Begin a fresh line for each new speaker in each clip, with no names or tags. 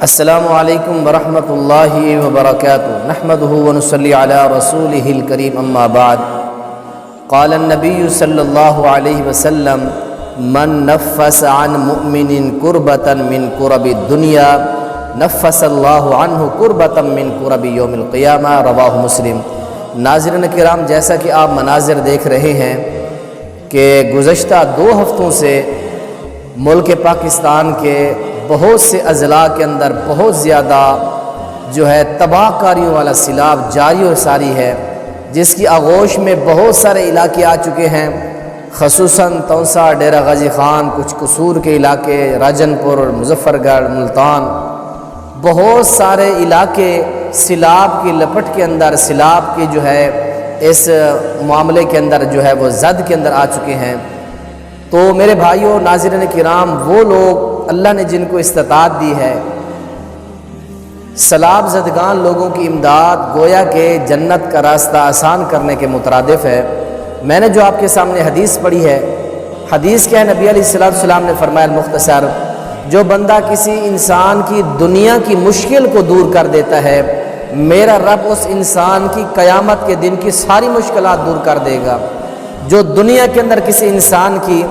السلام علیکم ورحمۃ اللہ وبرکاتہ نحمدہ ونصلی علی رسولہ الکریم اما بعد قال النبی صلی اللہ علیہ وسلم من نفس عن مؤمن کربۃ من کرب الدنیا نفس اللہ عنہ کربۃ من کرب یوم القیامہ رواہ مسلم۔ ناظرین کرام، جیسا کہ آپ مناظر دیکھ رہے ہیں کہ گزشتہ 2 ہفتوں سے ملک پاکستان کے بہت سے اضلاع کے اندر بہت زیادہ تباہ کاریوں والا سیلاب جاری اور ساری ہے، جس کی آغوش میں بہت سارے علاقے آ چکے ہیں، خصوصاً تونسا، ڈیرہ غازی خان، کچھ قصور کے علاقے، راجن پور، مظفر گڑھ، ملتان، بہت سارے علاقے سیلاب کی لپٹ کے اندر، سیلاب کی اس معاملے کے اندر وہ زد کے اندر آ چکے ہیں۔ تو میرے بھائیوں، ناظرین کرام، وہ لوگ اللہ نے جن کو استطاعت دی ہے، سیلاب زدگان لوگوں کی امداد گویا کہ جنت کا راستہ آسان کرنے کے مترادف ہے۔ میں نے جو آپ کے سامنے حدیث پڑھی ہے، حدیث کیا ہے؟ نبی علیہ السلام نے فرمایا المختصر، جو بندہ کسی انسان کی دنیا کی مشکل کو دور کر دیتا ہے، میرا رب اس انسان کی قیامت کے دن کی ساری مشکلات دور کر دے گا۔ جو دنیا کے اندر کسی انسان کی،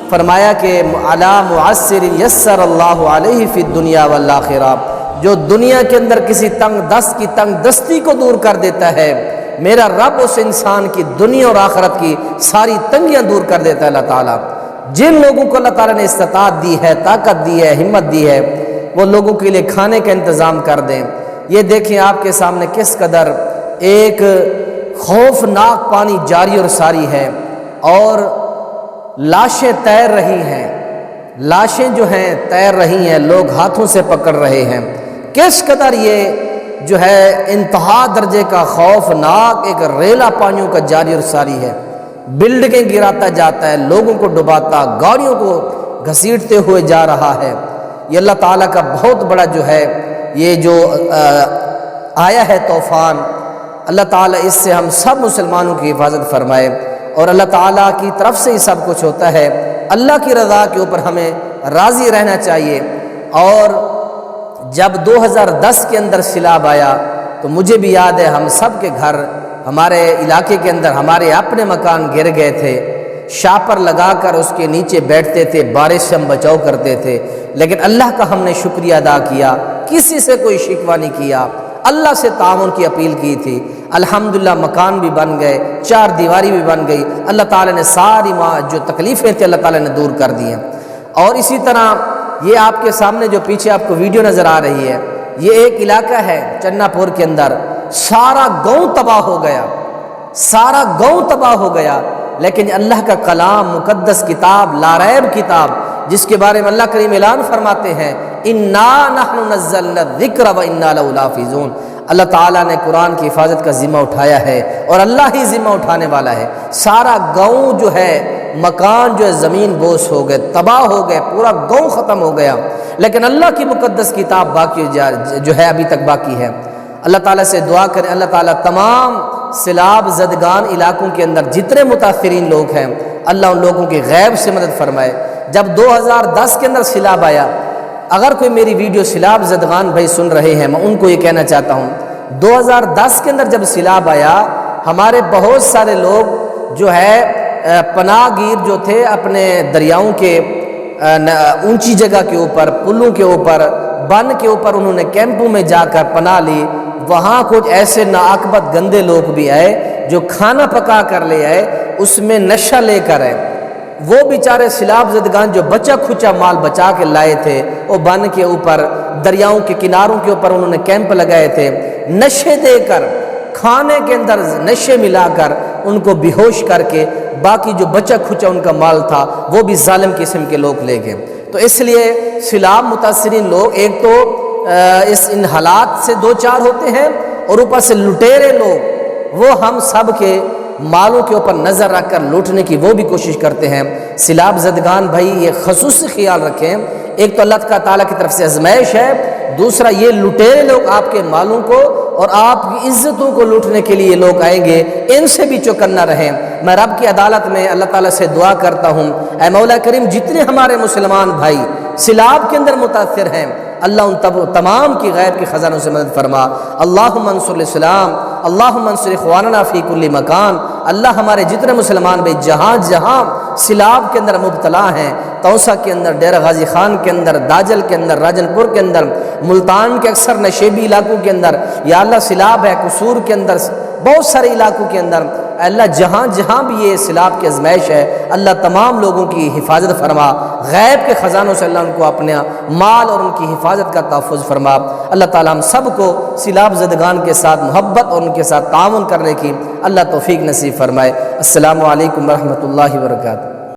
فرمایا کہ علی معسر یسر اللہ علیہ فی الدنیا والآخرہ، جو دنیا کے اندر کسی تنگ دست کی تنگ دستی کو دور کر دیتا ہے، میرا رب اس انسان کی دنیا اور آخرت کی ساری تنگیاں دور کر دیتا ہے۔ اللہ تعالیٰ جن لوگوں کو اللہ تعالیٰ نے استطاعت دی ہے، طاقت دی ہے، ہمت دی ہے، وہ لوگوں کے لیے کھانے کا انتظام کر دیں۔ یہ دیکھیں آپ کے سامنے کس قدر ایک خوفناک پانی جاری اور ساری ہے، اور لاشیں تیر رہی ہیں، لاشیں تیر رہی ہیں، لوگ ہاتھوں سے پکڑ رہے ہیں۔ کس قدر یہ انتہا درجے کا خوفناک ایک ریلا پانیوں کا جاری اور ساری ہے، بلڈنگیں گراتا جاتا ہے، لوگوں کو ڈباتا، گاڑیوں کو گھسیٹتے ہوئے جا رہا ہے۔ یہ اللہ تعالیٰ کا بہت بڑا یہ جو آیا ہے طوفان، اللہ تعالیٰ اس سے ہم سب مسلمانوں کی حفاظت فرمائے، اور اللہ تعالیٰ کی طرف سے ہی سب کچھ ہوتا ہے۔ اللہ کی رضا کے اوپر ہمیں راضی رہنا چاہیے۔ اور جب 2010 کے اندر سیلاب آیا تو مجھے بھی یاد ہے، ہم سب کے گھر، ہمارے علاقے کے اندر ہمارے اپنے مکان گر گئے تھے، شاپر لگا کر اس کے نیچے بیٹھتے تھے، بارش سے ہم بچاؤ کرتے تھے، لیکن اللہ کا ہم نے شکریہ ادا کیا، کسی سے کوئی شکوہ نہیں کیا، اللہ سے تعاون کی اپیل کی تھی۔ الحمدللہ مکان بھی بن گئے، 4 دیواری بھی بن گئی، اللہ تعالیٰ نے ساری جو تکلیفیں تھیں اللہ تعالیٰ نے دور کر دی ہیں۔ اور اسی طرح یہ آپ کے سامنے جو پیچھے آپ کو ویڈیو نظر آ رہی ہے، یہ ایک علاقہ ہے چنا پور کے اندر، سارا گاؤں تباہ ہو گیا، سارا گاؤں تباہ ہو گیا، لیکن اللہ کا کلام، مقدس کتاب، لا ریب کتاب، جس کے بارے میں اللہ کریم اعلان فرماتے ہیں انا نحن نزلنا الذکر وانا لہ لحافظون، اللہ تعالیٰ نے قرآن کی حفاظت کا ذمہ اٹھایا ہے، اور اللہ ہی ذمہ اٹھانے والا ہے۔ سارا گاؤں مکان زمین بوس ہو گئے، تباہ ہو گئے، پورا گاؤں ختم ہو گیا، لیکن اللہ کی مقدس کتاب باقی ابھی تک باقی ہے۔ اللہ تعالیٰ سے دعا کریں، اللہ تعالیٰ تمام سیلاب زدگان علاقوں کے اندر جتنے متاثرین لوگ ہیں، اللہ ان لوگوں کی غیب سے مدد فرمائے۔ جب 2010 کے اندر سیلاب آیا، اگر کوئی میری ویڈیو سیلاب زدگان بھائی سن رہے ہیں، میں ان کو یہ کہنا چاہتا ہوں، 2010 کے اندر جب سیلاب آیا، ہمارے بہت سارے لوگ پناہ گیر تھے، اپنے دریاؤں کے اونچی جگہ کے اوپر، پلوں کے اوپر، بن کے اوپر، انہوں نے کیمپوں میں جا کر پناہ لی۔ وہاں کچھ ایسے ناعاقبت گندے لوگ بھی آئے جو کھانا پکا کر لے آئے، اس میں نشہ لے کر آئے۔ وہ بیچارے سیلاب زدگان جو بچا کھچا مال بچا کے لائے تھے، وہ بن کے اوپر، دریاؤں کے کناروں کے اوپر انہوں نے کیمپ لگائے تھے، نشے دے کر، کھانے کے اندر نشے ملا کر ان کو بے ہوش کر کے، باقی جو بچا کھچا ان کا مال تھا وہ بھی ظالم قسم کے لوگ لے گئے۔ تو اس لیے سیلاب متاثرین لوگ ایک تو ان حالات سے 2-4 ہوتے ہیں، اور اوپر سے لٹیرے لوگ، وہ ہم سب کے مالوں کے اوپر نظر رکھ کر لوٹنے کی وہ بھی کوشش کرتے ہیں۔ سیلاب زدگان بھائی یہ خصوصی خیال رکھیں، ایک تو اللہ تعالیٰ کی طرف سے آزمائش ہے، دوسرا یہ لٹیرے لوگ آپ کے مالوں کو اور آپ کی عزتوں کو لوٹنے کے لیے لوگ آئیں گے، ان سے بھی چوکنا رہیں۔ میں رب کی عدالت میں اللہ تعالیٰ سے دعا کرتا ہوں، اے مولا کریم، جتنے ہمارے مسلمان بھائی سیلاب کے اندر متاثر ہیں، اللہ ان تمام کی غیب کے خزانوں سے مدد فرما۔ اللہم انصر الاسلام، اللہم انصر اخواننا فی کل مکان، اللہ ہمارے جتنے مسلمان بھائی جہاں جہاں سیلاب کے اندر مبتلا ہیں، توسا کے اندر، ڈیرہ غازی خان کے اندر، داجل کے اندر، راجن پور کے اندر، ملتان کے اکثر نشیبی علاقوں کے اندر، یا اللہ سیلاب ہے قصور کے اندر، بہت سارے علاقوں کے اندر، اللہ جہاں جہاں بھی یہ سیلاب کی آزمائش ہے، اللہ تمام لوگوں کی حفاظت فرما، غیب کے خزانوں سے اللہ ان کو اپنے مال اور ان کی حفاظت کا تحفظ فرما۔ اللہ تعالی ہم سب کو سیلاب زدگان کے ساتھ محبت اور ان کے ساتھ تعاون کرنے کی اللہ توفیق نصیب فرمائے۔ السلام علیکم ورحمۃ اللہ وبرکاتہ۔